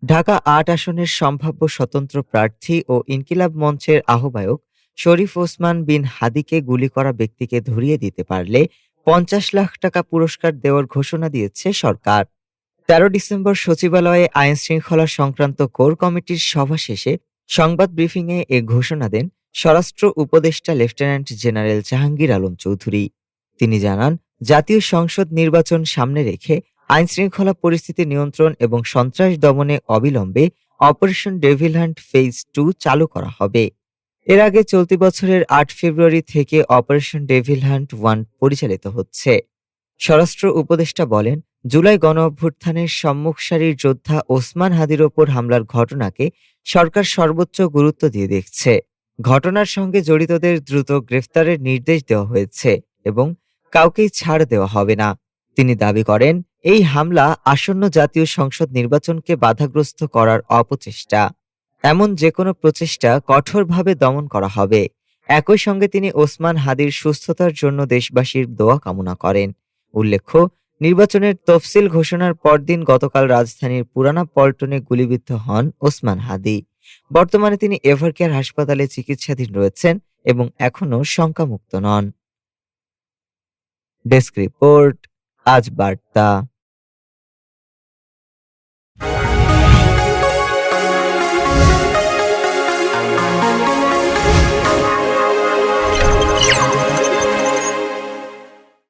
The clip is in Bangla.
ঢাকা-৮ আসনের সম্ভাব্য স্বতন্ত্র প্রার্থী ও ইনকিলাব মঞ্চের আহ্বায়ক শরীফ ওসমান বিন হাদিকে গুলি করা ব্যক্তিকে ধরিয়ে দিতে পারলে ৫০ লাখ টাকা পুরস্কার দেওয়ার ঘোষণা দিয়েছে সরকার। ১৩ ডিসেম্বর সচিবালয়ে আইনশৃঙ্খলা সংক্রান্ত কোর কমিটির সভা শেষে সংবাদ ব্রিফিংয়ে এ ঘোষণা দেন স্বরাষ্ট্র উপদেষ্টা লেফটেন্যান্ট জেনারেল জাহাঙ্গীর আলম চৌধুরী। তিনি জানান, জাতীয় সংসদ নির্বাচন সামনে রেখে আইনশৃঙ্খলা পরিস্থিতি নিয়ন্ত্রণ এবং সন্ত্রাস দমনে অবিলম্বে অপারেশন ডেভিল হান্ট ফেজ 2 চালু করা হবে। এর আগে চলতি বছরের ৮ ফেব্রুয়ারি থেকে অপারেশন ডেভিল হান্ট 1 পরিচালিত হচ্ছে। স্বরাষ্ট্র উপদেষ্টা বলেন, জুলাই গণঅভ্যুত্থানের সম্মুখ সারির যোদ্ধা ওসমান হাদির ওপর হামলার ঘটনাকে সরকার সর্বোচ্চ গুরুত্ব দিয়ে দেখছে। ঘটনার সঙ্গে জড়িতদের দ্রুত গ্রেফতারের নির্দেশ দেওয়া হয়েছে এবং কাউকেই ছাড় দেওয়া হবে না। তিনি দাবি করেন, এই হামলা আসন্ন জাতীয় সংসদ নির্বাচনকে বাধাগ্রস্ত করার অপচেষ্টা। এমন যেকোনো প্রচেষ্টা কঠোরভাবে দমন করা হবে। একই সঙ্গে তিনি ওসমান হাদির সুস্থতার জন্য দেশবাসীর দোয়া কামনা করেন। উল্লেখ্য, নির্বাচনের তফসিল ঘোষণার পরদিন গতকাল রাজধানীর পুরানা পল্টনে গুলিবিদ্ধ হন ওসমান হাদি। বর্তমানে তিনি এভারকেয়ার হাসপাতালে চিকিৎসাধীন রয়েছেন এবং এখনও শঙ্কামুক্ত নন। ডেস্ক রিপোর্ট, আজ বার্তা।